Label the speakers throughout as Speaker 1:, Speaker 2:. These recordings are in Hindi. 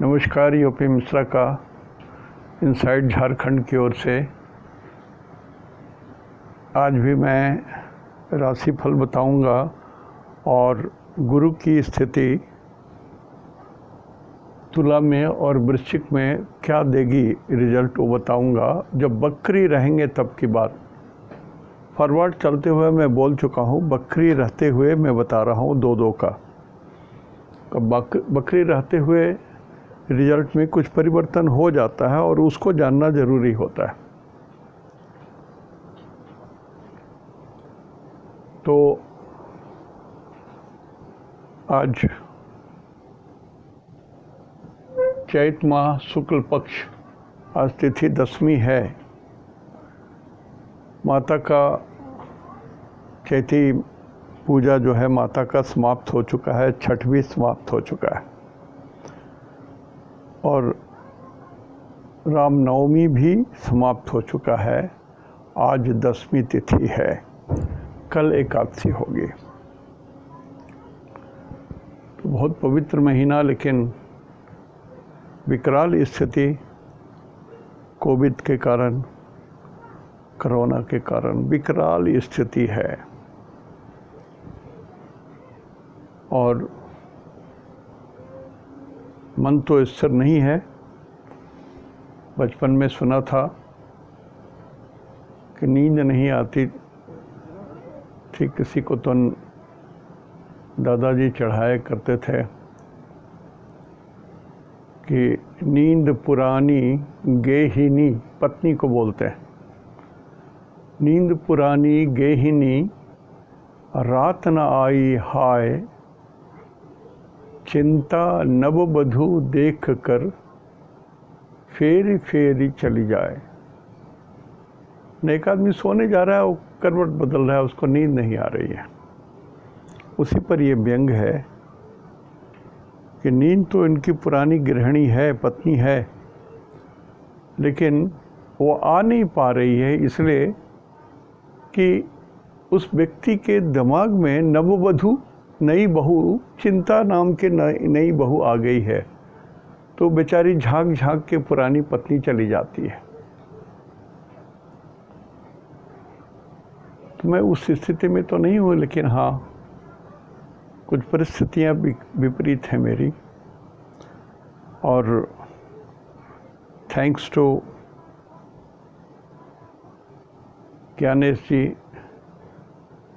Speaker 1: नमस्कार। यूपी मिश्रा का इनसाइड झारखंड की ओर से आज भी मैं राशिफल बताऊंगा और गुरु की स्थिति तुला में और वृश्चिक में क्या देगी रिजल्ट वो बताऊंगा। जब बकरी रहेंगे तब की बात। फॉरवर्ड चलते हुए मैं बोल चुका हूँ, बकरी रहते हुए मैं बता रहा हूँ दो का। बकरी रहते हुए रिजल्ट में कुछ परिवर्तन हो जाता है और उसको जानना ज़रूरी होता है। तो आज चैत माह शुक्ल पक्ष, आज तिथि 10वीं है। माता का चैती पूजा जो है माता का समाप्त हो चुका है, छठ भी समाप्त हो चुका है और रामनवमी भी समाप्त हो चुका है। आज 10वीं तिथि है, कल एकादशी होगी। तो बहुत पवित्र महीना, लेकिन विकराल स्थिति कोविड के कारण, कोरोना के कारण विकराल स्थिति है। और मन तो स्थिर नहीं है। बचपन में सुना था कि नींद नहीं आती थी किसी को, तो दादाजी चढ़ाया करते थे कि नींद पुरानी गेहिनी, पत्नी को बोलते हैं, नींद पुरानी गेहिनी रात न आई हाय, चिंता नववधू देख कर फेरी फेरी चली जाए। एक आदमी सोने जा रहा है, वो करवट बदल रहा है, उसको नींद नहीं आ रही है। उसी पर ये व्यंग है कि नींद तो इनकी पुरानी गृहिणी है, पत्नी है, लेकिन वो आ नहीं पा रही है इसलिए कि उस व्यक्ति के दिमाग में नववधू, नई बहू, चिंता नाम के नई बहू आ गई है। तो बेचारी झांक झांक के पुरानी पत्नी चली जाती है। तो मैं उस स्थिति में तो नहीं हूँ, लेकिन हाँ, कुछ परिस्थितियाँ विपरीत हैं मेरी। और थैंक्स टू ज्ञानेश जी,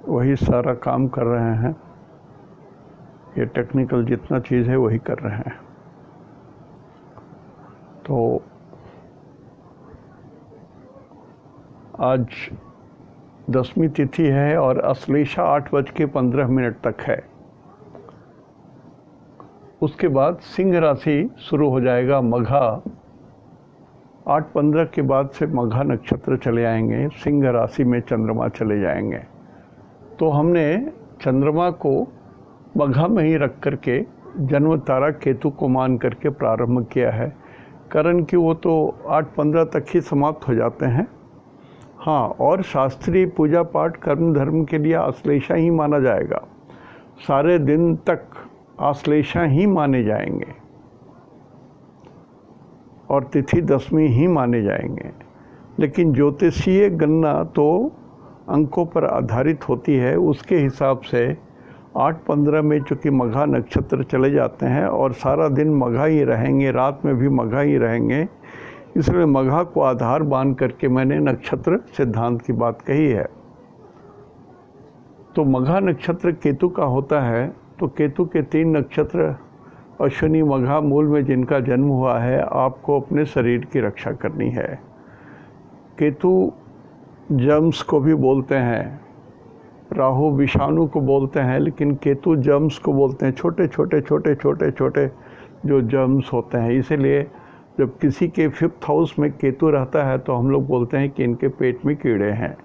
Speaker 1: वही सारा काम कर रहे हैं। ये टेक्निकल जितना चीज़ है वही कर रहे हैं। तो आज 10वीं तिथि है और अश्लेषा 8:15 तक है। उसके बाद सिंह राशि शुरू हो जाएगा। मघा 8:15 के बाद से मघा नक्षत्र चले आएंगे, सिंह राशि में चंद्रमा चले जाएंगे। तो हमने चंद्रमा को मघा में ही रख करके जन्म तारा केतु को मान करके प्रारंभ किया है, कारण कि वो तो 8:15 तक ही समाप्त हो जाते हैं। हाँ, और शास्त्रीय पूजा पाठ कर्म धर्म के लिए आश्लेषा ही माना जाएगा। सारे दिन तक आश्लेषा ही माने जाएंगे और तिथि 10वीं ही माने जाएंगे। लेकिन ज्योतिषीय गणना तो अंकों पर आधारित होती है। उसके हिसाब से 8:15 में चूँकि मघा नक्षत्र चले जाते हैं और सारा दिन मघा ही रहेंगे, रात में भी मघा ही रहेंगे, इसलिए मघा को आधार बांध करके मैंने नक्षत्र सिद्धांत की बात कही है। तो मघा नक्षत्र केतु का होता है। तो केतु के 3 नक्षत्र अश्विनी, मघा, मूल में जिनका जन्म हुआ है, आपको अपने शरीर की रक्षा करनी है। केतु जम्स को भी बोलते हैं, राहु विषाणु को बोलते हैं, लेकिन केतु जम्स को बोलते हैं। छोटे छोटे छोटे छोटे छोटे जो जम्स होते हैं। इसीलिए जब किसी के 5th हाउस में केतु रहता है तो हम लोग बोलते हैं कि इनके पेट में कीड़े हैं।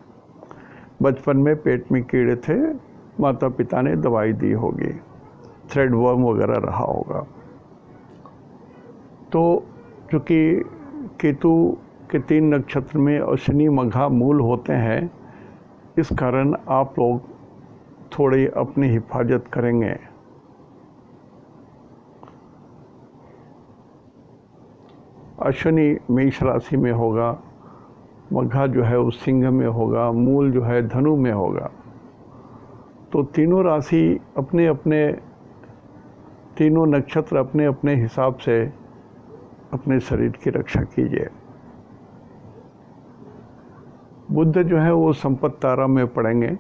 Speaker 1: बचपन में पेट में कीड़े थे, माता पिता ने दवाई दी होगी, थ्रेड वर्म वगैरह रहा होगा। तो चूँकि केतु के 3 नक्षत्र में अश्विनी, मघा, मूल होते हैं, इस कारण आप लोग थोड़ी अपनी हिफाजत करेंगे। अश्विनी मेष राशि में होगा, मघा जो है उस सिंह में होगा, मूल जो है धनु में होगा। तो तीनों राशि अपने अपने, तीनों नक्षत्र अपने अपने हिसाब से अपने शरीर की रक्षा कीजिए। बुध जो है वो संपत्ति तारा में पड़ेंगे।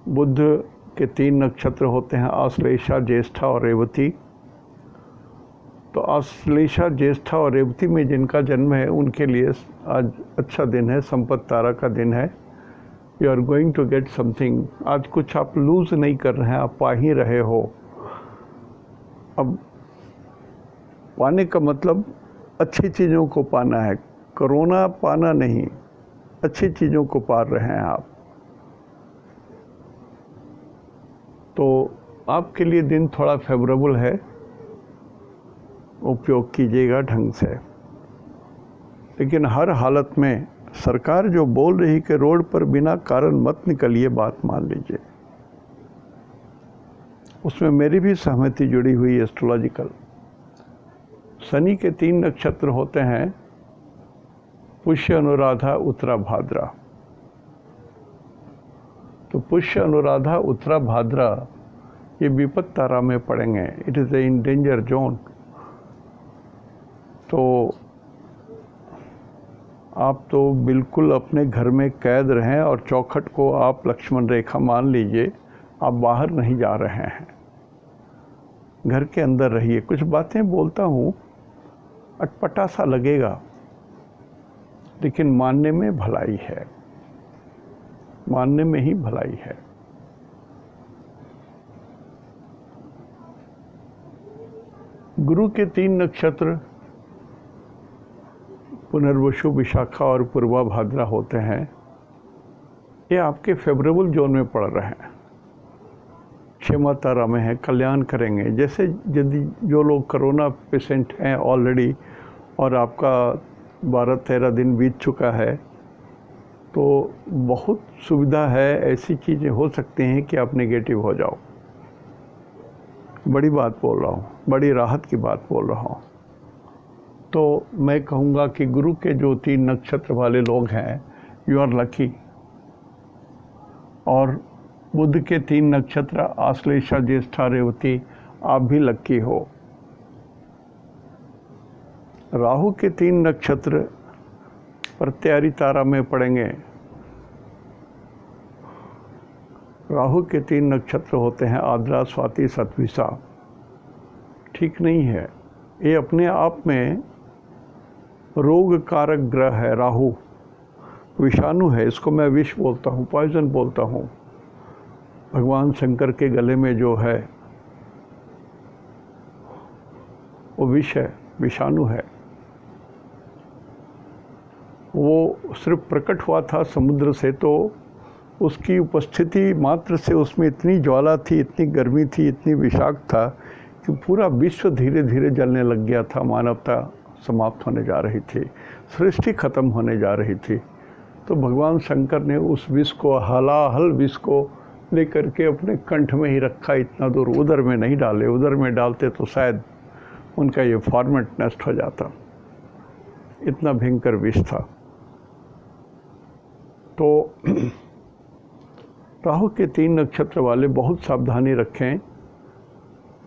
Speaker 1: बुध के 3 नक्षत्र होते हैं, आश्लेषा, ज्येष्ठा और रेवती। तो आश्लेषा, ज्येष्ठा और रेवती में जिनका जन्म है उनके लिए आज अच्छा दिन है, संपत्ति तारा का दिन है। You are going to get something. आज कुछ आप लूज नहीं कर रहे हैं, आप पा ही रहे हो। अब पाने का मतलब अच्छी चीज़ों को पाना है, कोरोना पाना नहीं, अच्छी चीज़ों को पा रहे हैं आप। तो आपके लिए दिन थोड़ा फेवरेबल है, उपयोग कीजिएगा ढंग से। लेकिन हर हालत में सरकार जो बोल रही कि रोड पर बिना कारण मत निकलिए, बात मान लीजिए, उसमें मेरी भी सहमति जुड़ी हुई एस्ट्रोलॉजिकल। शनि के 3 नक्षत्र होते हैं, पुष्य, अनुराधा, उत्तरा, भाद्रा। तो पुष्य, अनुराधा, उत्तरा, भाद्रा ये विपत्त तारा में पड़ेंगे। It is in danger zone. तो आप तो बिल्कुल अपने घर में कैद रहें और चौखट को आप लक्ष्मण रेखा मान लीजिए। आप बाहर नहीं जा रहे हैं, घर के अंदर रहिए। कुछ बातें बोलता हूँ, अटपटा सा लगेगा, लेकिन मानने में भलाई है, मानने में ही भलाई है। गुरु के 3 नक्षत्र पुनर्वसु, विशाखा और पूर्वा भाद्रा होते हैं। ये आपके फेवरेबल जोन में पड़ रहे हैं, क्षेमा तारा में है, कल्याण करेंगे। जैसे यदि जो लोग कोरोना पेशेंट हैं ऑलरेडी और आपका 12-13 दिन बीत चुका है, तो बहुत सुविधा है, ऐसी चीज़ें हो सकती हैं कि आप नेगेटिव हो जाओ। बड़ी बात बोल रहा हूँ, बड़ी राहत की बात बोल रहा हूँ। तो मैं कहूँगा कि गुरु के जो 3 नक्षत्र वाले लोग हैं, यू आर लकी। और बुध के 3 नक्षत्र आश्लेषा, ज्येष्ठा, रेवती, आप भी लकी हो। राहु के 3 नक्षत्र प्रत्यारी तारा में पड़ेंगे। राहु के 3 नक्षत्र होते हैं, आद्रा, स्वाति, शतभिषा। ठीक नहीं है, ये अपने आप में रोग कारक ग्रह है। राहु विषाणु है, इसको मैं विष बोलता हूँ, पॉइजन बोलता हूँ। भगवान शंकर के गले में जो है वो विष है, विषाणु है। वो सिर्फ प्रकट हुआ था समुद्र से, तो उसकी उपस्थिति मात्र से उसमें इतनी ज्वाला थी, इतनी गर्मी थी, इतनी विषाक्त था कि पूरा विश्व धीरे धीरे जलने लग गया था। मानवता समाप्त होने जा रही थी, सृष्टि खत्म होने जा रही थी। तो भगवान शंकर ने उस विष को, हलाहल विष को लेकर के अपने कंठ में ही रखा। इतना दूर उधर में नहीं डाले, उधर में डालते तो शायद उनका ये फॉर्मेट नष्ट हो जाता। इतना भयंकर विष था। तो राहु के 3 नक्षत्र वाले बहुत सावधानी रखें,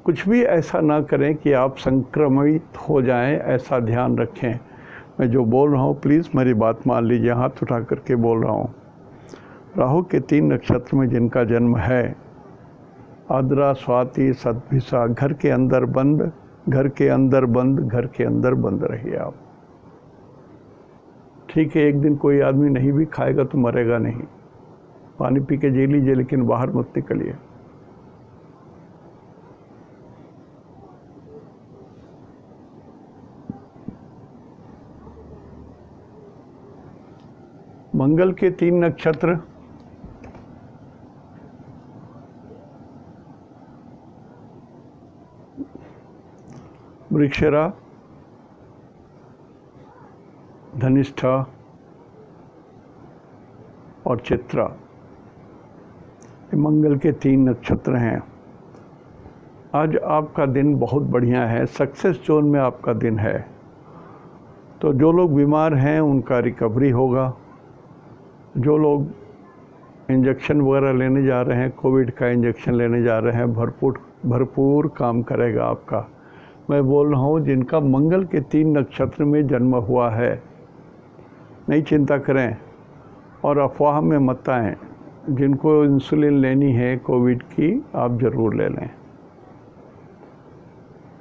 Speaker 1: कुछ भी ऐसा ना करें कि आप संक्रमित हो जाएं, ऐसा ध्यान रखें। मैं जो बोल रहा हूँ प्लीज़ मेरी बात मान लीजिए, हाथ उठा करके बोल रहा हूँ। राहु के 3 नक्षत्र में जिनका जन्म है, आद्रा, स्वाति, शतभिषा, घर के अंदर बंद, घर के अंदर बंद, घर के अंदर बंद रहिए आप। ठीक है, एक दिन कोई आदमी नहीं भी खाएगा तो मरेगा नहीं, पानी पी के जी लीजिए, लेकिन बाहर मत निकलिए। मंगल के 3 नक्षत्र वृक्षरा, धनिष्ठा और चित्रा, मंगल के 3 नक्षत्र हैं। आज आपका दिन बहुत बढ़िया है, सक्सेस जोन में आपका दिन है। तो जो लोग बीमार हैं उनका रिकवरी होगा, जो लोग इंजेक्शन वगैरह लेने जा रहे हैं, कोविड का इंजेक्शन लेने जा रहे हैं, भरपूर काम करेगा आपका। मैं बोल रहा हूँ जिनका मंगल के 3 नक्षत्र में जन्म हुआ है, नहीं चिंता करें और अफवाह में मत आएं। जिनको इंसुलिन लेनी है कोविड की, आप ज़रूर ले लें।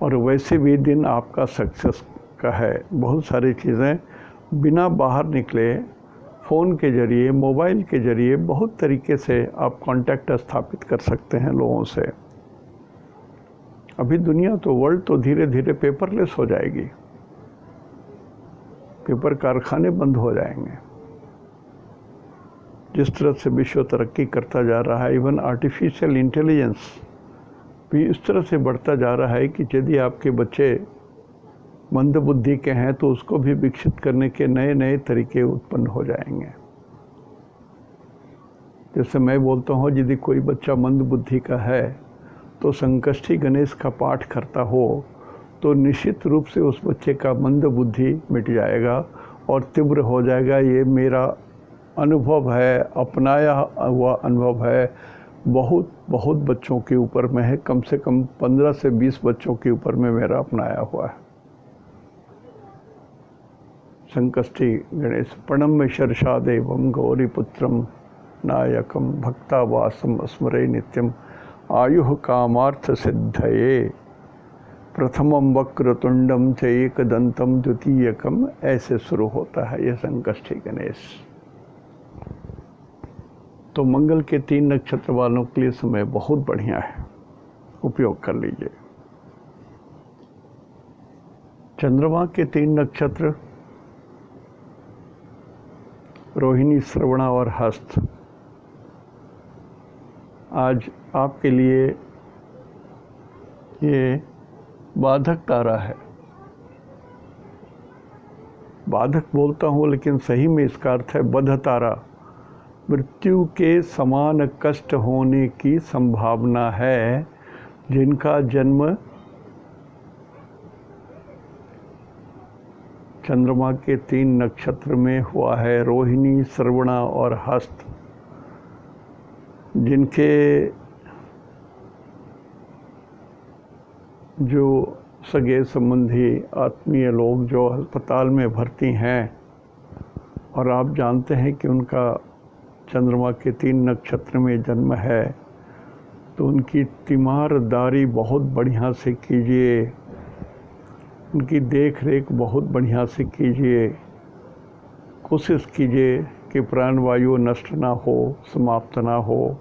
Speaker 1: और वैसे भी दिन आपका सक्सेस का है। बहुत सारी चीज़ें बिना बाहर निकले फ़ोन के ज़रिए, मोबाइल के ज़रिए बहुत तरीके से आप कांटेक्ट स्थापित कर सकते हैं लोगों से। अभी दुनिया तो, वर्ल्ड तो धीरे धीरे पेपरलेस हो जाएगी, पेपर कारखाने बंद हो जाएंगे। जिस तरह से विश्व तरक्की करता जा रहा है, इवन आर्टिफिशियल इंटेलिजेंस भी इस तरह से बढ़ता जा रहा है कि यदि आपके बच्चे मंद बुद्धि के हैं तो उसको भी विकसित करने के नए नए तरीके उत्पन्न हो जाएंगे। जैसे मैं बोलता हूँ, यदि कोई बच्चा मंद बुद्धि का है तो संकष्टी गणेश का पाठ करता हो तो निश्चित रूप से उस बच्चे का मंद बुद्धि मिट जाएगा और तीव्र हो जाएगा। ये मेरा अनुभव है, अपनाया हुआ अनुभव है। बहुत बहुत बच्चों के ऊपर में है, कम से कम 15 से 20 बच्चों के ऊपर में मेरा अपनाया हुआ है। संकष्टी गणेश प्रणम्य शर्षा देवम गौरीपुत्रम नायकम भक्तावासम स्मरे नित्यम आयुः कामार्थ सिद्धये प्रथमम वक्रतुंडम च एकदंतम द्वितीयकम, ऐसे शुरू होता है ये संकष्टी गणेश। तो मंगल के 3 नक्षत्र वालों के लिए समय बहुत बढ़िया है, उपयोग कर लीजिए। चंद्रमा के 3 नक्षत्र रोहिणी, श्रवणा और हस्त, आज आपके लिए ये बाधक तारा है। बाधक बोलता हूँ लेकिन सही में इसका अर्थ है बद्ध तारा। मृत्यु के समान कष्ट होने की संभावना है जिनका जन्म चंद्रमा के 3 नक्षत्र में हुआ है, रोहिणी, श्रवणा और हस्त। जिनके जो सगे संबंधी आत्मीय लोग जो अस्पताल में भर्ती हैं और आप जानते हैं कि उनका चंद्रमा के 3 नक्षत्र में जन्म है, तो उनकी तीमारदारी बहुत बढ़िया से कीजिए, उनकी देख रेख बहुत बढ़िया से कीजिए। कोशिश कीजिए कि प्राणवायु नष्ट ना हो, समाप्त ना हो,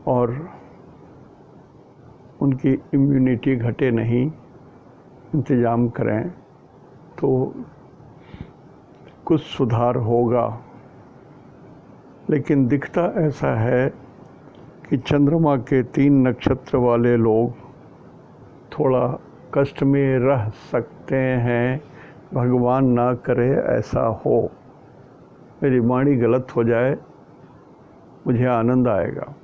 Speaker 1: और उनकी इम्यूनिटी घटे नहीं, इंतज़ाम करें तो कुछ सुधार होगा। लेकिन दिखता ऐसा है कि चंद्रमा के 3 नक्षत्र वाले लोग थोड़ा कष्ट में रह सकते हैं। भगवान ना करे ऐसा हो, मेरी वाणी गलत हो जाए, मुझे आनंद आएगा।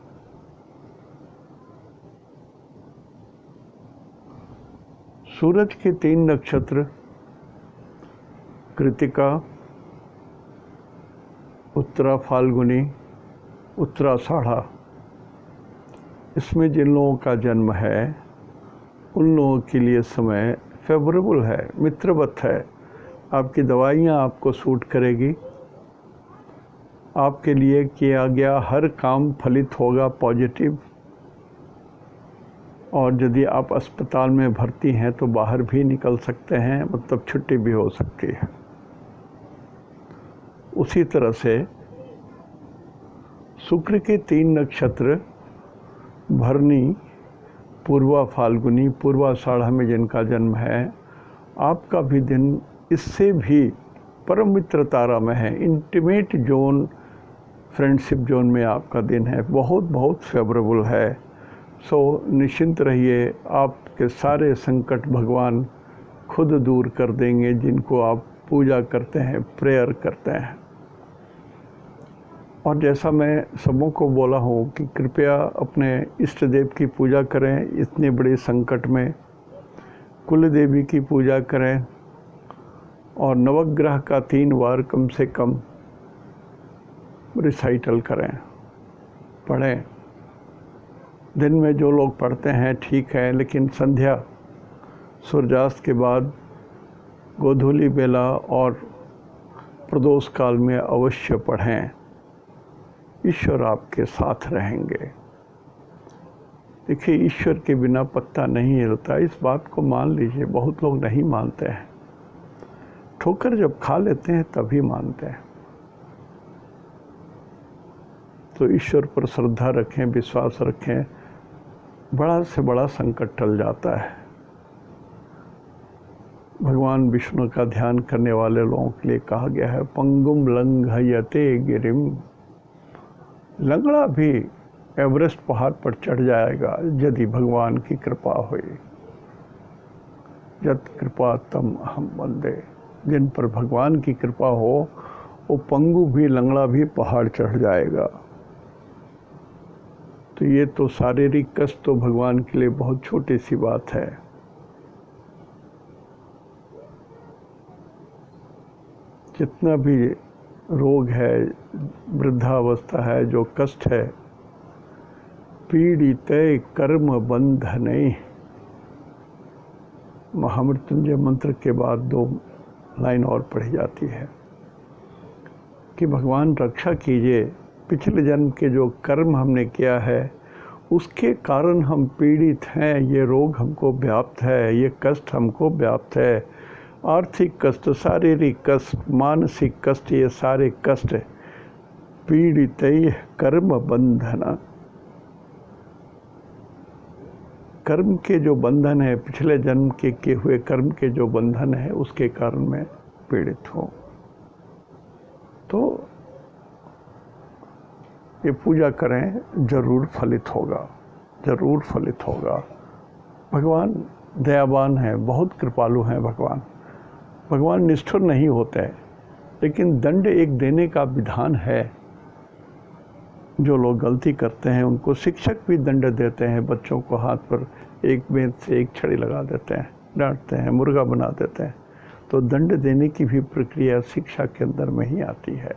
Speaker 1: सूरज के 3 नक्षत्र कृतिका, उत्तरा फाल्गुनी, उत्तराषाढ़ा, इसमें जिन लोगों का जन्म है उन लोगों के लिए समय फेवरेबल है, मित्रवत है। आपकी दवाइयाँ आपको सूट करेगी, आपके लिए किया गया हर काम फलित होगा पॉजिटिव। और यदि आप अस्पताल में भर्ती हैं तो बाहर भी निकल सकते हैं, मतलब छुट्टी भी हो सकती है। उसी तरह से शुक्र के 3 नक्षत्र भरनी, पूर्वा फाल्गुनी, पूर्वाषाढ़ा में जिनका जन्म है, आपका भी दिन इससे भी परम मित्र तारा में है, इंटीमेट जोन, फ्रेंडशिप जोन में आपका दिन है, बहुत बहुत फेवरेबल है। सो निश्चिंत रहिए, आपके सारे संकट भगवान खुद दूर कर देंगे जिनको आप पूजा करते हैं, प्रेयर करते हैं। और जैसा मैं सबों को बोला हूँ कि कृपया अपने इष्ट देव की पूजा करें इतने बड़े संकट में, कुल देवी की पूजा करें, और नवग्रह का 3 बार कम से कम रिसाइटल करें, पढ़ें। दिन में जो लोग पढ़ते हैं ठीक है, लेकिन संध्या सूर्यास्त के बाद गोधूली बेला और प्रदोष काल में अवश्य पढ़ें। ईश्वर आपके साथ रहेंगे। देखिए, ईश्वर के बिना पत्ता नहीं हिलता, इस बात को मान लीजिए। बहुत लोग नहीं मानते हैं, ठोकर जब खा लेते हैं तभी मानते हैं। तो ईश्वर पर श्रद्धा रखें, विश्वास रखें, बड़ा से बड़ा संकट टल जाता है। भगवान विष्णु का ध्यान करने वाले लोगों के लिए कहा गया है, पंगुम लंघयते गिरिम। लंगड़ा भी एवरेस्ट पहाड़ पर चढ़ जाएगा यदि भगवान की कृपा हुई। यत कृपा तम अहम वंदे। जिन पर भगवान की कृपा हो वो पंगु भी, लंगड़ा भी पहाड़ चढ़ जाएगा। तो ये तो शारीरिक कष्ट तो भगवान के लिए बहुत छोटी सी बात है। जितना भी रोग है, वृद्धावस्था है, जो कष्ट है, पीड़िते कर्म बंधने। महामृत्युंजय मंत्र के बाद 2 लाइन और पढ़ी जाती है कि भगवान रक्षा कीजिए। पिछले जन्म के जो कर्म हमने किया है उसके कारण हम पीड़ित हैं, ये रोग हमको व्याप्त है, ये कष्ट हमको व्याप्त है। आर्थिक कष्ट, शारीरिक कष्ट, मानसिक कष्ट, ये सारे कष्ट पीड़ित कर्म बंधन। कर्म के जो बंधन है, पिछले जन्म के किए हुए कर्म के जो बंधन है, उसके कारण मैं पीड़ित हूँ। तो ये पूजा करें, जरूर फलित होगा, जरूर फलित होगा। भगवान दयावान है, बहुत कृपालु हैं भगवान। भगवान निष्ठुर नहीं होते, लेकिन दंड एक देने का विधान है। जो लोग गलती करते हैं उनको शिक्षक भी दंड देते हैं। बच्चों को हाथ पर एक बेंत से एक छड़ी लगा देते हैं, डांटते हैं, मुर्गा बना देते हैं। तो दंड देने की भी प्रक्रिया शिक्षा के अंदर में ही आती है।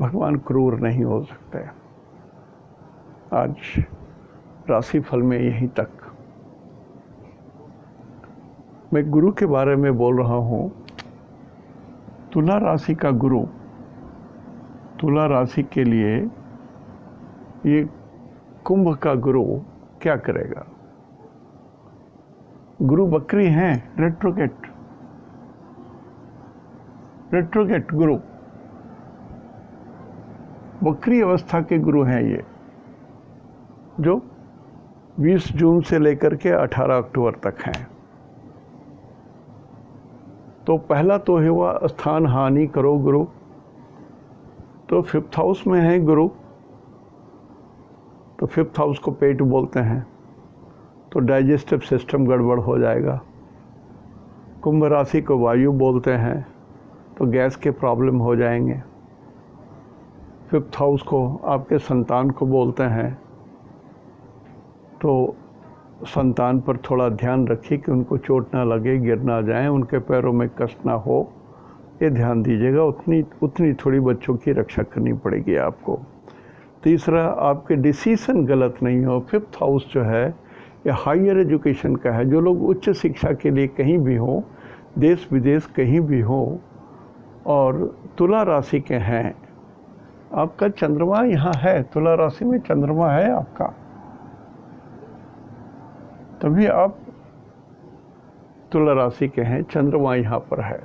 Speaker 1: भगवान क्रूर नहीं हो सकते। आज राशिफल में यहीं तक। मैं गुरु के बारे में बोल रहा हूँ। तुला राशि का गुरु, तुला राशि के लिए ये कुंभ का गुरु क्या करेगा? गुरु बकरी हैं, रेट्रोगेट, रेट्रोगेट गुरु, बकरी अवस्था के गुरु हैं ये, जो 20 जून से लेकर के 18 अक्टूबर तक हैं। तो पहला तो हुआ स्थान हानि करो गुरु, तो 5th हाउस में है गुरु, तो 5th हाउस को पेट बोलते हैं, तो डाइजेस्टिव सिस्टम गड़बड़ हो जाएगा। कुंभ राशि को वायु बोलते हैं, तो गैस के प्रॉब्लम हो जाएंगे। 5th हाउस को आपके संतान को बोलते हैं, तो संतान पर थोड़ा ध्यान रखिए कि उनको चोट ना लगे, गिर ना जाएं, उनके पैरों में कष्ट ना हो, ये ध्यान दीजिएगा। उतनी थोड़ी बच्चों की रक्षा करनी पड़ेगी आपको। तीसरा, आपके डिसीजन गलत नहीं हो। 5th हाउस जो है ये हायर एजुकेशन का है। जो लोग उच्च शिक्षा के लिए कहीं भी हों, देश विदेश कहीं भी हों और तुला राशि के हैं, आपका चंद्रमा यहाँ है, तुला राशि में चंद्रमा है आपका, तभी आप तुला राशि के हैं, चंद्रमा यहाँ पर है।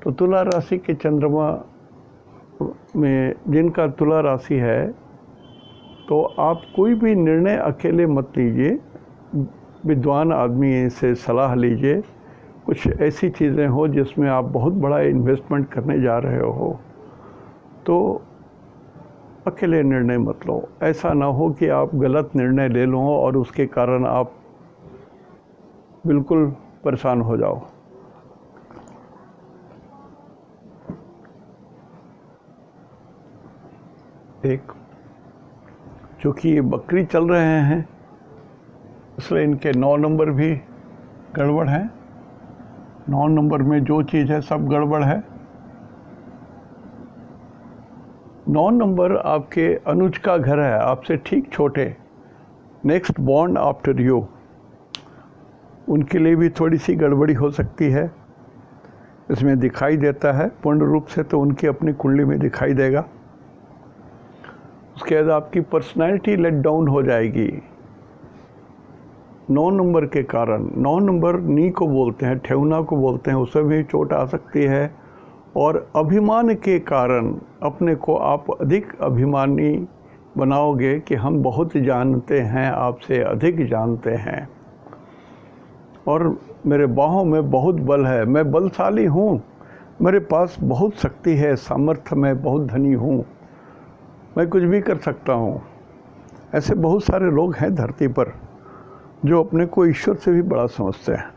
Speaker 1: तो तुला राशि के चंद्रमा में जिनका तुला राशि है, तो आप कोई भी निर्णय अकेले मत लीजिए, विद्वान आदमी से सलाह लीजिए। कुछ ऐसी चीज़ें हो जिसमें आप बहुत बड़ा इन्वेस्टमेंट करने जा रहे हो, तो अकेले निर्णय मत लो। ऐसा ना हो कि आप गलत निर्णय ले लो और उसके कारण आप बिल्कुल परेशान हो जाओ। एक, चूँकि ये बकरी चल रहे हैं इसलिए इनके 9 नंबर भी गड़बड़ हैं। 9 नंबर में जो चीज़ है सब गड़बड़ है। 9 नंबर आपके अनुज का घर है, आपसे ठीक छोटे, नेक्स्ट बॉर्न आफ्टर यू, उनके लिए भी थोड़ी सी गड़बड़ी हो सकती है, इसमें दिखाई देता है। पूर्ण रूप से तो उनकी अपनी कुंडली में दिखाई देगा। उसके बाद आपकी पर्सनैलिटी लेट डाउन हो जाएगी 9 नंबर के कारण। 9 नंबर नी को बोलते हैं, ठेवना को बोलते हैं, उससे भी चोट आ सकती है। और अभिमान के कारण अपने को आप अधिक अभिमानी बनाओगे कि हम बहुत जानते हैं, आपसे अधिक जानते हैं, और मेरे बाहों में बहुत बल है, मैं बलशाली हूँ, मेरे पास बहुत शक्ति है, सामर्थ्य में बहुत धनी हूँ, मैं कुछ भी कर सकता हूँ। ऐसे बहुत सारे लोग हैं धरती पर जो अपने को ईश्वर से भी बड़ा समझते हैं।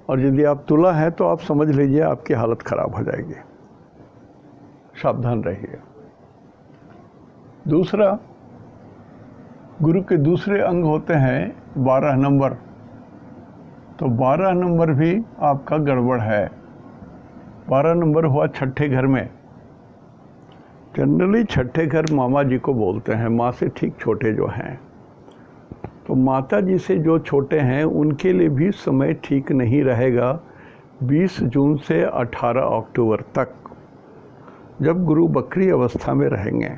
Speaker 1: और यदि आप तुला हैं तो आप समझ लीजिए आपकी हालत ख़राब हो जाएगी, सावधान रहिए। दूसरा, गुरु के दूसरे अंग होते हैं 12 नंबर। तो 12 नंबर भी आपका गड़बड़ है। 12 नंबर हुआ छठे घर में। जनरली छठे घर मामा जी को बोलते हैं, माँ से ठीक छोटे जो हैं। तो माता जी से जो छोटे हैं उनके लिए भी समय ठीक नहीं रहेगा 20 जून से 18 अक्टूबर तक, जब गुरु बकरी अवस्था में रहेंगे,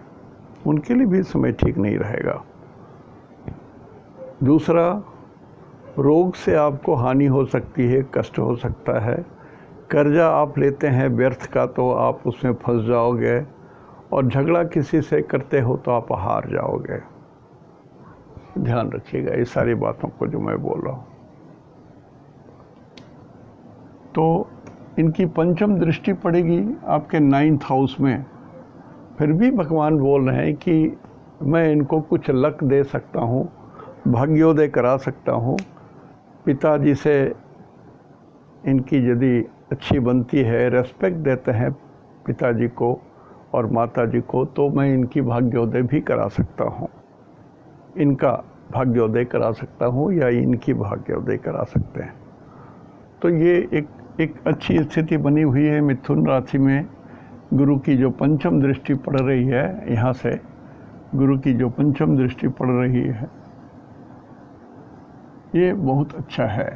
Speaker 1: उनके लिए भी समय ठीक नहीं रहेगा। दूसरा, रोग से आपको हानि हो सकती है, कष्ट हो सकता है। कर्जा आप लेते हैं व्यर्थ का तो आप उसमें फंस जाओगे, और झगड़ा किसी से करते हो तो आप हार जाओगे। ध्यान रखिएगा ये सारी बातों को जो मैं बोल रहा हूँ। तो इनकी पंचम दृष्टि पड़ेगी आपके 9th हाउस में। फिर भी भगवान बोल रहे हैं कि मैं इनको कुछ लक दे सकता हूँ, भाग्योदय करा सकता हूँ। पिताजी से इनकी यदि अच्छी बनती है, रेस्पेक्ट देते हैं पिताजी को और माताजी को, तो मैं इनकी भाग्योदय भी करा सकता हूँ, इनका भाग्योदय करा सकता हूँ, या इनकी भाग्योदय करा सकते हैं। तो ये एक अच्छी स्थिति बनी हुई है मिथुन राशि में। गुरु की जो पंचम दृष्टि पड़ रही है, यहाँ से गुरु की जो पंचम दृष्टि पड़ रही है, ये बहुत अच्छा है।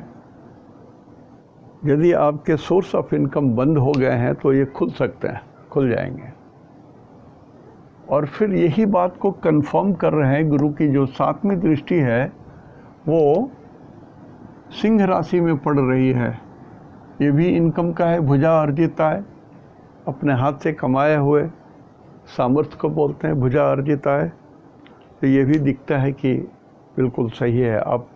Speaker 1: यदि आपके सोर्स ऑफ इनकम बंद हो गए हैं तो ये खुल सकते हैं, खुल जाएंगे। और फिर यही बात को कंफर्म कर रहे हैं, गुरु की जो 7वीं दृष्टि है वो सिंह राशि में पड़ रही है। ये भी इनकम का है, भुजा अर्जित आय, अपने हाथ से कमाए हुए सामर्थ्य को बोलते हैं भुजा अर्जित आय। तो ये भी दिखता है कि बिल्कुल सही है, आप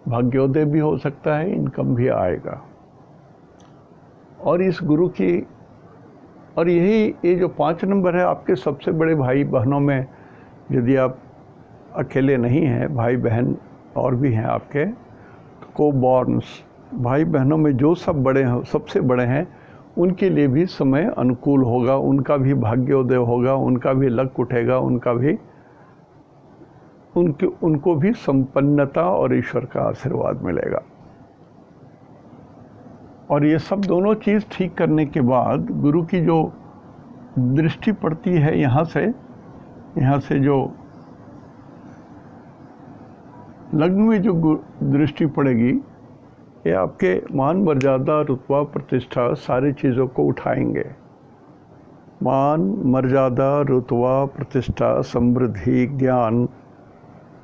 Speaker 1: भाग्योदय भी हो सकता है, इनकम भी आएगा। और इस गुरु की, और यही ये जो 5 नंबर है आपके सबसे बड़े भाई बहनों में, यदि आप अकेले नहीं हैं, भाई बहन और भी हैं आपके, तो को-बॉर्न्स भाई बहनों में जो सब बड़े हैं, सबसे बड़े हैं, उनके लिए भी समय अनुकूल होगा, उनका भी भाग्योदय होगा, उनका भी लक उठेगा, उनको भी संपन्नता और ईश्वर का आशीर्वाद मिलेगा। और ये सब दोनों चीज़ ठीक करने के बाद गुरु की जो दृष्टि पड़ती है यहाँ से जो लग्न में जो दृष्टि पड़ेगी, ये आपके मान मर्यादा रुतबा प्रतिष्ठा सारी चीज़ों को उठाएंगे। मान मर्यादा रुतबा प्रतिष्ठा समृद्धि ज्ञान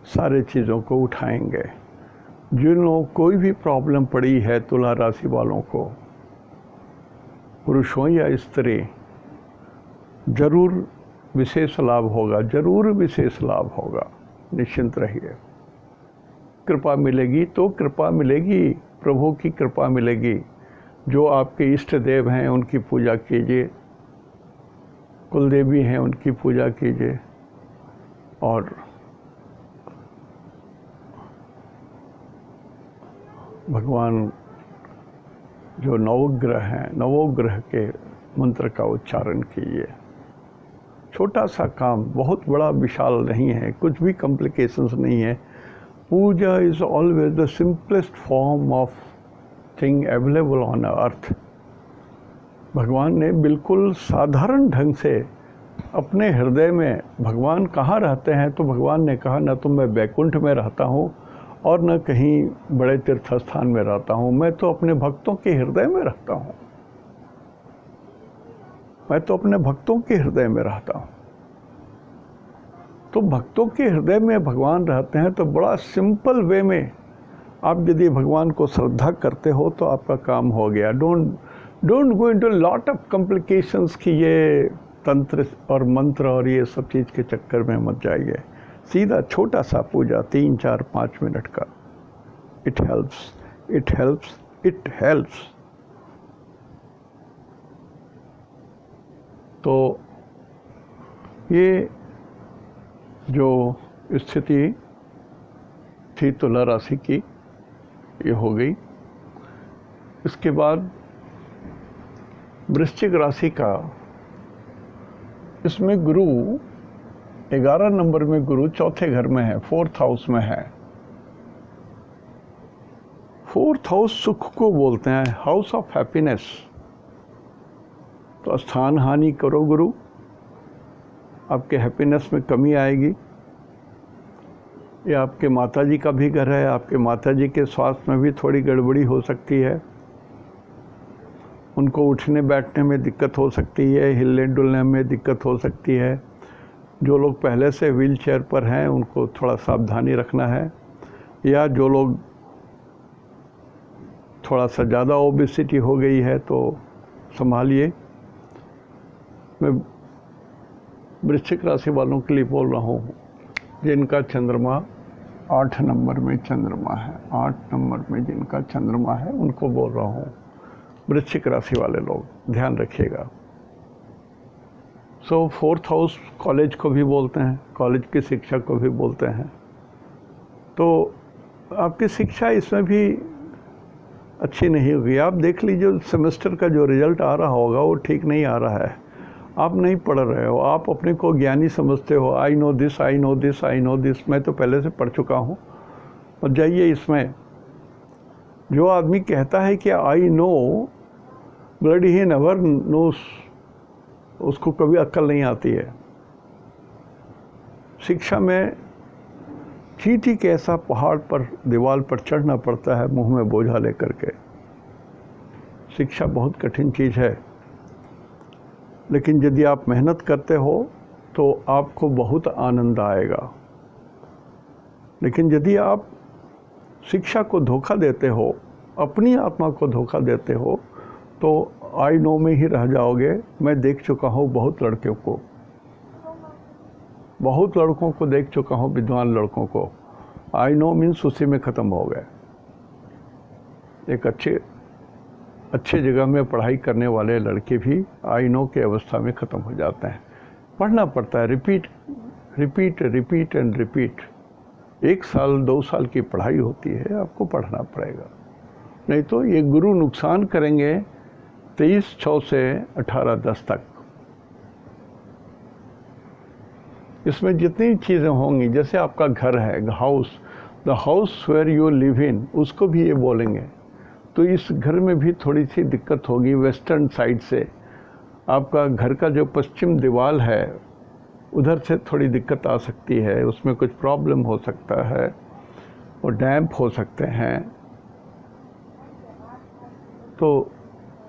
Speaker 1: सारे चीज़ों को उठाएंगे। जिन लोगों को कोई भी प्रॉब्लम पड़ी है, तुला राशि वालों को, पुरुष हो या स्त्री, जरूर विशेष लाभ होगा, जरूर विशेष लाभ होगा, निश्चिंत रहिए। कृपा मिलेगी तो कृपा मिलेगी, प्रभु की कृपा मिलेगी। जो आपके इष्ट देव हैं उनकी पूजा कीजिए, कुलदेवी हैं उनकी पूजा कीजिए, और भगवान जो नवग्रह हैं, नवोग्रह के मंत्र का उच्चारण कीजिए। छोटा सा काम, बहुत बड़ा विशाल नहीं है, कुछ भी कॉम्प्लिकेशंस नहीं है। Puja is always the simplest form of thing available on earth. भगवान ने बिल्कुल साधारण ढंग से अपने हृदय में, भगवान कहाँ रहते हैं, तो भगवान ने कहा न तो मैं वैकुंठ में रहता हूँ और न कहीं बड़े तीर्थ स्थान में रहता हूँ, मैं तो अपने भक्तों के हृदय में रहता हूँ, मैं तो अपने भक्तों के हृदय में रहता हूँ। तो भक्तों के हृदय में भगवान रहते हैं, तो बड़ा सिंपल वे में आप यदि भगवान को श्रद्धा करते हो तो आपका काम हो गया। Don't go into lot of complications कि ये तंत्र और मंत्र और ये सब चीज़ के चक्कर में मत जाइए। सीधा छोटा सा पूजा 3, 4, 5 मिनट का, it helps, it helps, it helps. तो ये जो स्थिति थी तुला राशि की, ये हो गई। इसके बाद वृश्चिक राशि का, इसमें गुरु 11 नंबर में, गुरु चौथे घर में है, 4th हाउस में है। 4th हाउस सुख को बोलते हैं, हाउस ऑफ हैप्पीनेस। तो स्थान हानि करो गुरु, आपके हैप्पीनेस में कमी आएगी। ये आपके माताजी का भी घर है, आपके माताजी के स्वास्थ्य में भी थोड़ी गड़बड़ी हो सकती है, उनको उठने बैठने में दिक्कत हो सकती है, हिलने डुलने में दिक्कत हो सकती है। जो लोग पहले से व्हील चेयर पर हैं उनको थोड़ा सावधानी रखना है, या जो लोग थोड़ा सा ज़्यादा ओबेसिटी हो गई है तो संभालिए। मैं वृश्चिक राशि वालों के लिए बोल रहा हूँ जिनका चंद्रमा 8 नंबर में चंद्रमा है, 8 नंबर में जिनका चंद्रमा है उनको बोल रहा हूँ। वृश्चिक राशि वाले लोग ध्यान रखिएगा। 4th हाउस कॉलेज को भी बोलते हैं, कॉलेज की शिक्षा को भी बोलते हैं। तो आपकी शिक्षा इसमें भी अच्छी नहीं होगी। आप देख लीजिए सेमेस्टर का जो रिजल्ट आ रहा होगा वो ठीक नहीं आ रहा है। आप नहीं पढ़ रहे हो, आप अपने को ज्ञानी समझते हो, I know this, I know this, I know this, मैं तो पहले से पढ़ चुका हूँ। और जाइए इसमें, जो आदमी कहता है कि I know, bloody he never knows, उसको कभी अक्ल नहीं आती है। शिक्षा में चींटी के ऐसा पहाड़ पर, दीवार पर चढ़ना पड़ता है मुंह में बोझा लेकर के। शिक्षा बहुत कठिन चीज़ है, लेकिन यदि आप मेहनत करते हो तो आपको बहुत आनंद आएगा। लेकिन यदि आप शिक्षा को धोखा देते हो, अपनी आत्मा को धोखा देते हो, तो आई नो में ही रह जाओगे। मैं देख चुका हूँ बहुत लड़कों को, बहुत लड़कों को देख चुका हूँ, विद्वान लड़कों को। आई नो मीन्स उसी में ख़त्म हो गए। एक अच्छे जगह में पढ़ाई करने वाले लड़के भी आई नो के अवस्था में ख़त्म हो जाते हैं। पढ़ना पड़ता है, repeat repeat repeat and repeat. 1 साल 2 साल की पढ़ाई होती है, आपको पढ़ना पड़ेगा, नहीं तो ये गुरु नुकसान करेंगे 23/6 से 18/10 तक। इसमें जितनी चीज़ें होंगी, जैसे आपका घर है, house, the house where you live in, उसको भी ये बोलेंगे। तो इस घर में भी थोड़ी सी दिक्कत होगी। वेस्टर्न साइड से आपका घर का जो पश्चिम दीवार है उधर से थोड़ी दिक्कत आ सकती है, उसमें कुछ प्रॉब्लम हो सकता है और डैम्प हो सकते हैं। तो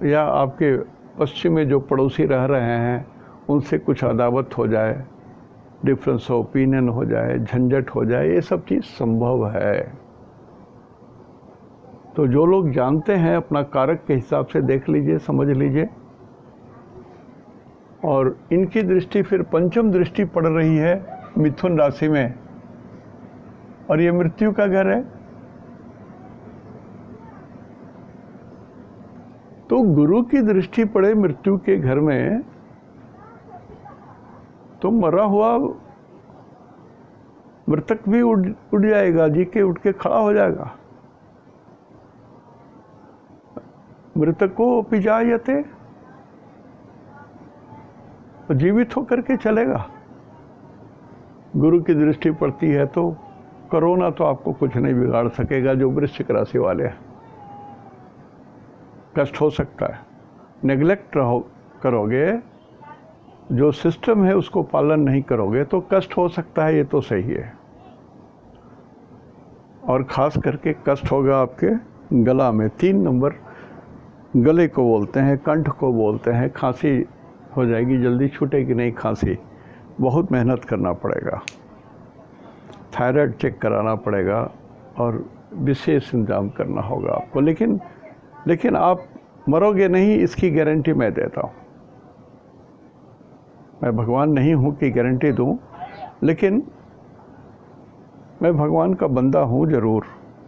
Speaker 1: या आपके पश्चिम में जो पड़ोसी रह रहे हैं उनसे कुछ अदावत हो जाए, डिफरेंस ऑफ ओपिनियन हो जाए, झंझट हो जाए, ये सब चीज़ संभव है। तो जो लोग जानते हैं अपना कारक के हिसाब से देख लीजिए, समझ लीजिए। और इनकी दृष्टि फिर पंचम दृष्टि पड़ रही है मिथुन राशि में, और ये मृत्यु का घर है। तो गुरु की दृष्टि पड़े मृत्यु के घर में तो मरा हुआ मृतक भी उड़ जाएगा, जी के उठ के खड़ा हो जाएगा। मृतको अपि जायते, जीवित होकर के चलेगा। गुरु की दृष्टि पड़ती है तो कोरोना तो आपको कुछ नहीं बिगाड़ सकेगा, जो वृश्चिक राशि वाले हैं। कष्ट हो सकता है। नेग्लेक्ट करोगे, जो सिस्टम है उसको पालन नहीं करोगे तो कष्ट हो सकता है, ये तो सही है। और ख़ास करके कष्ट होगा आपके गला में। 3 नंबर गले को बोलते हैं, कंठ को बोलते हैं। खांसी हो जाएगी, जल्दी छूटेगी नहीं खांसी, बहुत मेहनत करना पड़ेगा, थायराइड चेक कराना पड़ेगा और विशेष इंतजाम करना होगा आपको। लेकिन आप मरोगे नहीं, इसकी गारंटी मैं देता हूँ। मैं भगवान नहीं हूँ कि गारंटी दूँ, लेकिन मैं भगवान का बंदा हूँ ज़रूर,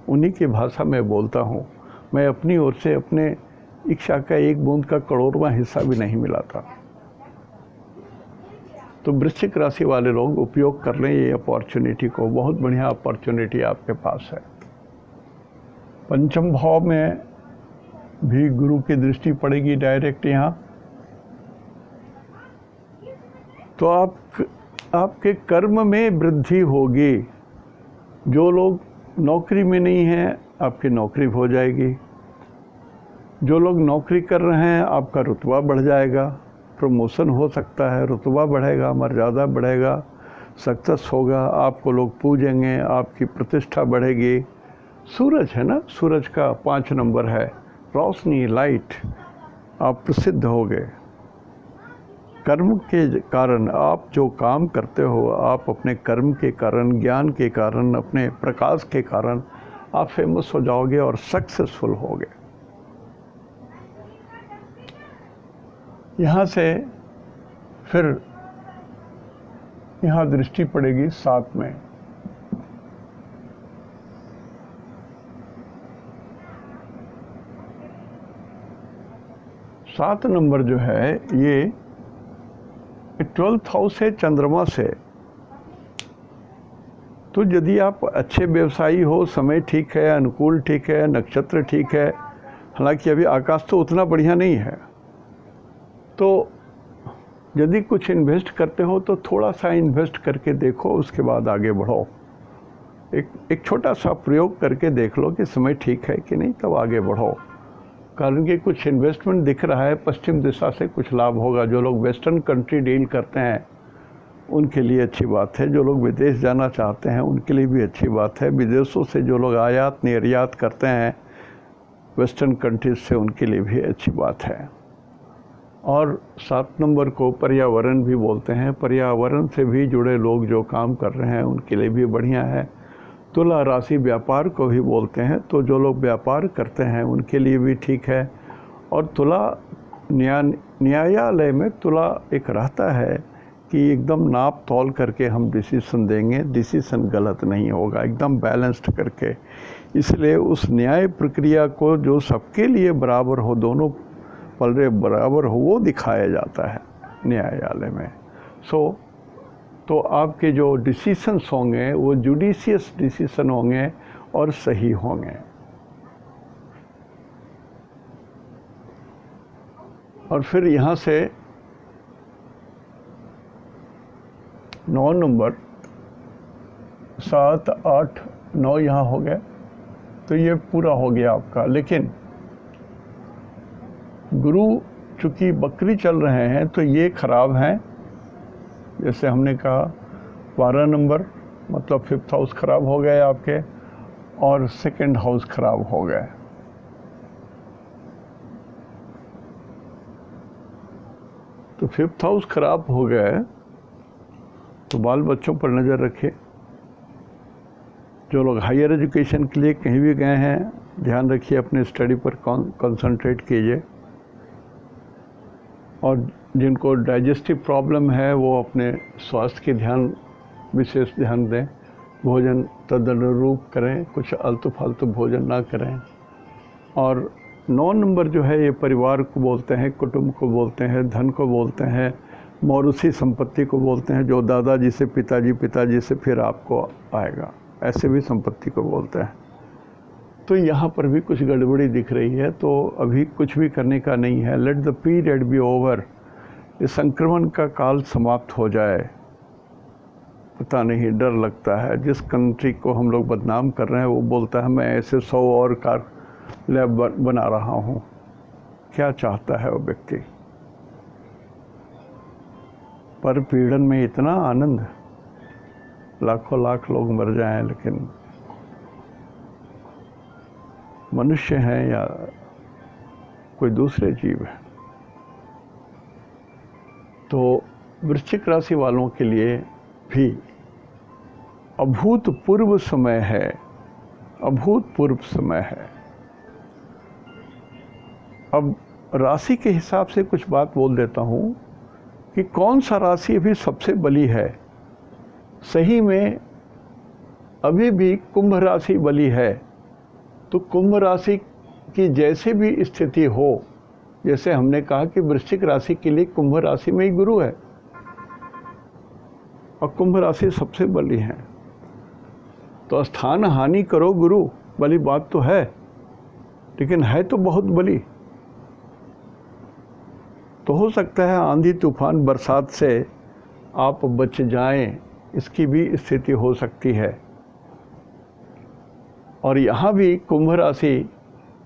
Speaker 1: उन्हीं की भाषा में बोलता हूँ। मैं अपनी ओर से अपने इच्छा का 1 बूंद का करोड़वां हिस्सा भी नहीं मिलाता। तो वृश्चिक राशि वाले लोग उपयोग कर लें ये अपॉर्चुनिटी को, बहुत बढ़िया अपॉर्चुनिटी आपके पास है। पंचम भाव में भी गुरु की दृष्टि पड़ेगी डायरेक्ट यहाँ, तो आपके कर्म में वृद्धि होगी। जो लोग नौकरी में नहीं हैं, आपकी नौकरी हो जाएगी। जो लोग नौकरी कर रहे हैं, आपका रुतबा बढ़ जाएगा, प्रमोशन हो सकता है, रुतबा बढ़ेगा, मर्यादा बढ़ेगा, सक्सेस होगा, आपको लोग पूजेंगे, आपकी प्रतिष्ठा बढ़ेगी। सूरज है ना, सूरज का 5 नंबर है, रोशनी, लाइट, आप प्रसिद्ध होगे। कर्म के कारण आप जो काम करते हो, आप अपने कर्म के कारण, ज्ञान के कारण, अपने प्रकाश के कारण आप फेमस हो जाओगे और सक्सेसफुल होगे। यहाँ से फिर यहाँ दृष्टि पड़ेगी 7 में। सात नंबर जो है ये 12th हाउस है चंद्रमा से। तो यदि आप अच्छे व्यवसायी हो, समय ठीक है, अनुकूल ठीक है, नक्षत्र ठीक है, हालांकि अभी आकाश तो उतना बढ़िया नहीं है, तो यदि कुछ इन्वेस्ट करते हो तो थोड़ा सा इन्वेस्ट करके देखो, उसके बाद आगे बढ़ो। एक छोटा सा प्रयोग करके देख लो कि समय ठीक है कि नहीं, तब आगे बढ़ो। कारण कि कुछ इन्वेस्टमेंट दिख रहा है, पश्चिम दिशा से कुछ लाभ होगा। जो लोग वेस्टर्न कंट्री डील करते हैं उनके लिए अच्छी बात है, जो लोग विदेश जाना चाहते हैं उनके लिए भी अच्छी बात है, विदेशों से जो लोग आयात निर्यात करते हैं वेस्टर्न कंट्रीज से, उनके लिए भी अच्छी बात है। और 7 नंबर को पर्यावरण भी बोलते हैं, पर्यावरण से भी जुड़े लोग जो काम कर रहे हैं उनके लिए भी बढ़िया है। तुला राशि व्यापार को भी बोलते हैं, तो जो लोग व्यापार करते हैं उनके लिए भी ठीक है। और तुला न्यायालय में तुला एक रहता है कि एकदम नाप तौल करके हम डिसीजन देंगे, डिसीजन गलत नहीं होगा, एकदम बैलेंस्ड करके। इसलिए उस न्याय प्रक्रिया को जो सबके लिए बराबर हो, दोनों पलड़े बराबर हो, वो दिखाया जाता है न्यायालय में। तो आपके जो डिसीजंस होंगे वो जुडिशियस डिसीजन होंगे और सही होंगे। और फिर यहाँ से 9 नंबर, 7, 8, 9 यहाँ हो गया, तो ये पूरा हो गया आपका। लेकिन गुरु चूँकि बकरी चल रहे हैं तो ये खराब हैं। जैसे हमने कहा 12 नंबर मतलब 5th हाउस खराब हो गए आपके, और 2nd हाउस खराब हो गए। तो 5th हाउस खराब हो गए तो बाल बच्चों पर नज़र रखिए। जो लोग हायर एजुकेशन के लिए कहीं भी गए हैं, ध्यान रखिए, अपने स्टडी पर कंसंट्रेट कीजिए। और जिनको डाइजेस्टिव प्रॉब्लम है वो अपने स्वास्थ्य के विशेष ध्यान दें। भोजन तदनुरूप करें, कुछ आलतू फालतू भोजन ना करें। और 9 नंबर जो है ये परिवार को बोलते हैं, कुटुंब को बोलते हैं, धन को बोलते हैं, मौरूसी संपत्ति को बोलते हैं, जो दादाजी से पिताजी, पिताजी से फिर आपको आएगा, ऐसे भी संपत्ति को बोलते हैं। तो यहाँ पर भी कुछ गड़बड़ी दिख रही है, तो अभी कुछ भी करने का नहीं है। Let the period be over, इस संक्रमण का काल समाप्त हो जाए। पता नहीं, डर लगता है। जिस कंट्री को हम लोग बदनाम कर रहे हैं वो बोलता है मैं ऐसे 100 और कार लैब बना रहा हूँ। क्या चाहता है वो व्यक्ति। पर पीड़न में इतना आनंद, लाखों लाख लोग मर जाएं लेकिन मनुष्य हैं या कोई दूसरे जीव है। तो वृश्चिक राशि वालों के लिए भी अभूतपूर्व समय है, अभूतपूर्व समय है। अब राशि के हिसाब से कुछ बात बोल देता हूँ कि कौन सा राशि अभी सबसे बली है। सही में अभी भी कुंभ राशि बली है। तो कुंभ राशि की जैसे भी स्थिति हो, जैसे हमने कहा कि वृश्चिक राशि के लिए कुंभ राशि में ही गुरु है और कुंभ राशि सबसे बली है, तो स्थान हानि करो गुरु, बली बात तो है, लेकिन है तो बहुत बली। तो हो सकता है आंधी तूफान बरसात से आप बच जाएं, इसकी भी स्थिति हो सकती है। और यहाँ भी कुंभ राशि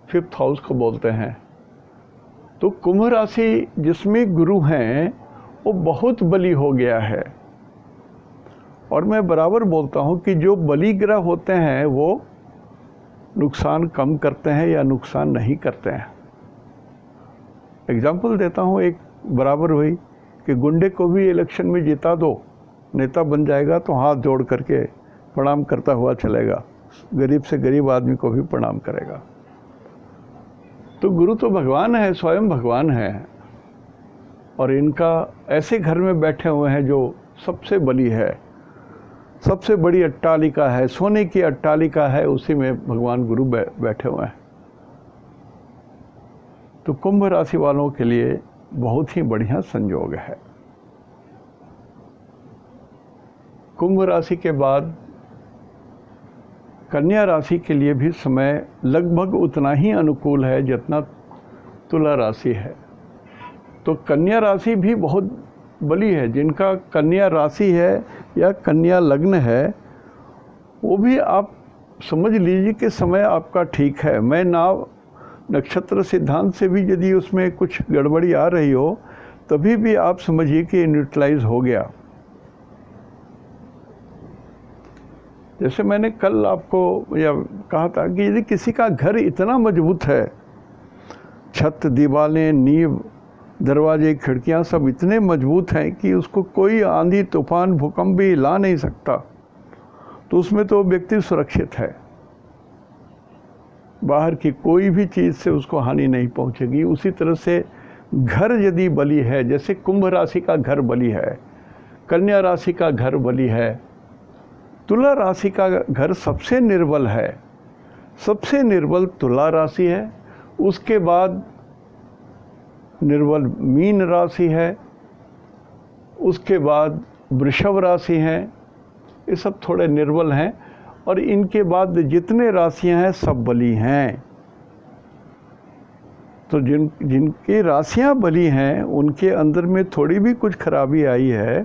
Speaker 1: 5th हाउस को बोलते हैं। तो कुंभ राशि जिसमें गुरु हैं वो बहुत बली हो गया है। और मैं बराबर बोलता हूँ कि जो बली ग्रह होते हैं वो नुकसान कम करते हैं या नुकसान नहीं करते हैं। एग्जाम्पल देता हूँ, एक बराबर हुई कि गुंडे को भी इलेक्शन में जिता दो, नेता बन जाएगा तो हाथ जोड़ करके प्रणाम करता हुआ चलेगा, गरीब से गरीब आदमी को भी प्रणाम करेगा। तो गुरु तो भगवान है, स्वयं भगवान है, और इनका ऐसे घर में बैठे हुए हैं जो सबसे बली है, सबसे बड़ी अट्टालिका है, सोने की अट्टालिका है, उसी में भगवान गुरु बैठे हुए हैं। तो कुंभ राशि वालों के लिए बहुत ही बढ़िया संयोग है। कुंभ राशि के बाद कन्या राशि के लिए भी समय लगभग उतना ही अनुकूल है जितना तुला राशि है। तो कन्या राशि भी बहुत बली है। जिनका कन्या राशि है या कन्या लग्न है, वो भी आप समझ लीजिए कि समय आपका ठीक है। मैं नाव नक्षत्र सिद्धांत से भी यदि उसमें कुछ गड़बड़ी आ रही हो, तभी भी आप समझिए कि न्यूट्रलाइज हो गया। जैसे मैंने कल आपको या कहा था कि यदि किसी का घर इतना मजबूत है, छत, दीवारें, नींव, दरवाजे, खिड़कियां सब इतने मजबूत हैं कि उसको कोई आंधी तूफान भूकंप भी हिला नहीं सकता, तो उसमें तो व्यक्ति सुरक्षित है। बाहर की कोई भी चीज़ से उसको हानि नहीं पहुंचेगी। उसी तरह से घर यदि बली है, जैसे कुंभ राशि का घर बली है, कन्या राशि का घर बली है, तुला राशि का घर सबसे निर्बल है। सबसे निर्बल तुला राशि है, उसके बाद निर्बल मीन राशि है, उसके बाद वृषभ राशि है। ये सब थोड़े निर्बल हैं, और इनके बाद जितने राशियां हैं सब बली हैं। तो जिनकी राशियां बली हैं उनके अंदर में थोड़ी भी कुछ खराबी आई है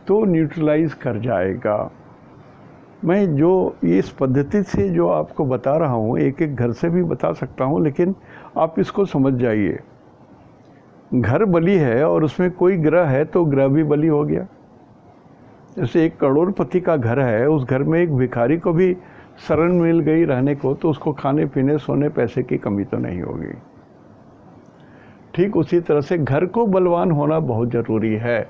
Speaker 1: तो न्यूट्रलाइज कर जाएगा। मैं जो इस पद्धति से जो आपको बता रहा हूँ, एक एक घर से भी बता सकता हूँ, लेकिन आप इसको समझ जाइए। घर बली है और उसमें कोई ग्रह है तो ग्रह भी बली हो गया। जैसे एक करोड़पति का घर है, उस घर में एक भिखारी को भी शरण मिल गई रहने को, तो उसको खाने पीने सोने पैसे की कमी तो नहीं होगी। ठीक उसी तरह से घर को बलवान होना बहुत ज़रूरी है।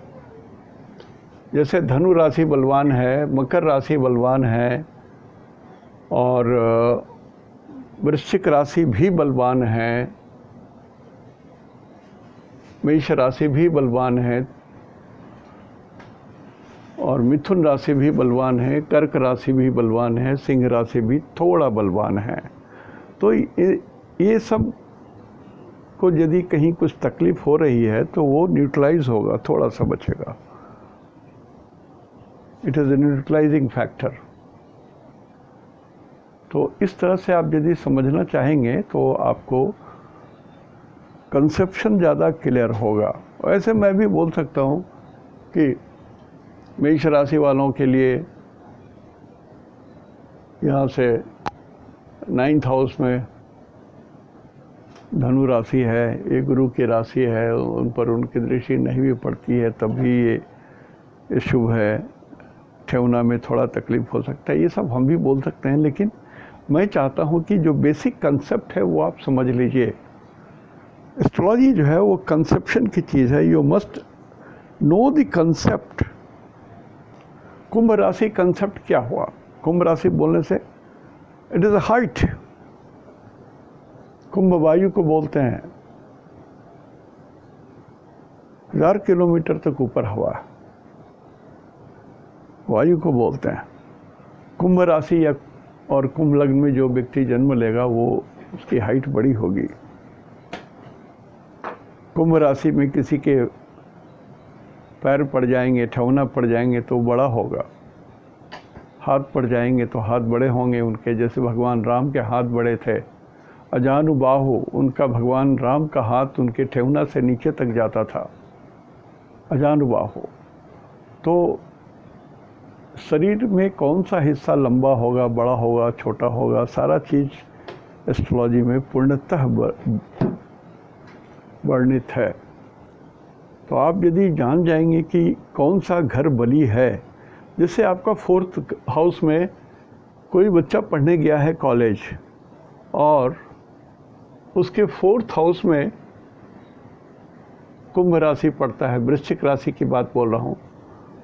Speaker 1: जैसे धनु राशि बलवान है, मकर राशि बलवान है, और वृश्चिक राशि भी बलवान है, मेष राशि भी बलवान है, और मिथुन राशि भी बलवान है, कर्क राशि भी बलवान है, सिंह राशि भी थोड़ा बलवान है। तो ये सब को यदि कहीं कुछ तकलीफ हो रही है तो वो न्यूट्रलाइज होगा, थोड़ा सा बचेगा। It is a neutralising factor. तो इस तरह से आप यदि समझना चाहेंगे तो आपको कंसेप्शन ज़्यादा क्लियर होगा। वैसे मैं भी बोल सकता हूँ कि मेष राशि वालों के लिए यहाँ से 9th हाउस में धनु राशि है, ये गुरु की राशि है, उन पर उनकी दृष्टि नहीं भी पड़ती है तब भी ये शुभ है, ठेवना में थोड़ा तकलीफ हो सकता है, ये सब हम भी बोल सकते हैं। लेकिन मैं चाहता हूँ कि जो बेसिक कंसेप्ट है वो आप समझ लीजिए। एस्ट्रोलॉजी जो है वो कंसेप्शन की चीज़ है, you must know the concept. Kumbh राशि कंसेप्ट क्या हुआ? कुंभ राशि बोलने से it is a height. Kumbh वायु को बोलते हैं, 1000 किलोमीटर तक ऊपर हवा, वायु को बोलते हैं। कुंभ राशि या और कुंभ लग्न में जो व्यक्ति जन्म लेगा वो उसकी हाइट बड़ी होगी। कुंभ राशि में किसी के पैर पड़ जाएंगे, ठेवना पड़ जाएंगे तो बड़ा होगा, हाथ पड़ जाएंगे तो हाथ बड़े होंगे उनके, जैसे भगवान राम के हाथ बड़े थे। अजानुबाहु, उनका भगवान राम का हाथ उनके ठेवना से नीचे तक जाता था, अजानुबाहु। तो शरीर में कौन सा हिस्सा लंबा होगा, बड़ा होगा, छोटा होगा, सारा चीज़ एस्ट्रोलॉजी में पूर्णतः वर्णित है। तो आप यदि जान जाएंगे कि कौन सा घर बली है, जैसे आपका 4th हाउस में कोई बच्चा पढ़ने गया है कॉलेज और उसके 4th हाउस में कुंभ राशि पड़ता है, वृश्चिक राशि की बात बोल रहा हूँ,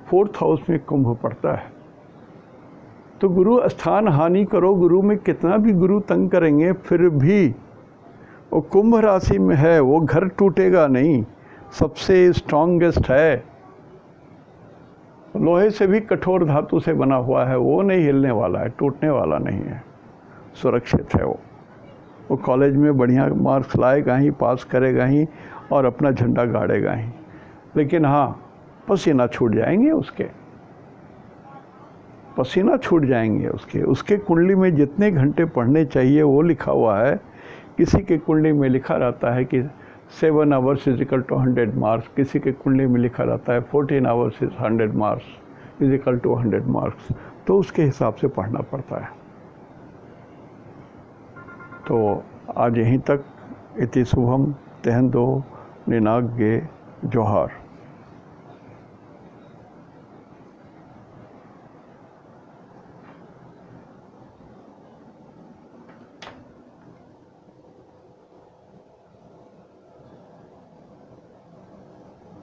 Speaker 1: 4th हाउस में कुंभ पड़ता है, तो गुरु स्थान हानि करो, गुरु में कितना भी गुरु तंग करेंगे फिर भी वो कुंभ राशि में है, वो घर टूटेगा नहीं, सबसे स्ट्रॉन्गेस्ट है, लोहे से भी कठोर धातु से बना हुआ है, वो नहीं हिलने वाला है, टूटने वाला नहीं है, सुरक्षित है वो कॉलेज में बढ़िया मार्क्स लाएगा ही, पास करेगा ही और अपना झंडा गाड़ेगा ही। लेकिन हाँ, पसीना छूट जाएंगे उसके, पसीना छूट जाएंगे उसके कुंडली में जितने घंटे पढ़ने चाहिए वो लिखा हुआ है। किसी के कुंडली में लिखा रहता है कि 7 hours is equal to 100 marks, किसी के कुंडली में लिखा रहता है 14 hours is 100 marks is equal to 100 marks, तो उसके हिसाब से पढ़ना पड़ता है। तो आज यहीं तक। इति शुभम तेहन दो निनाग्ये जोहार।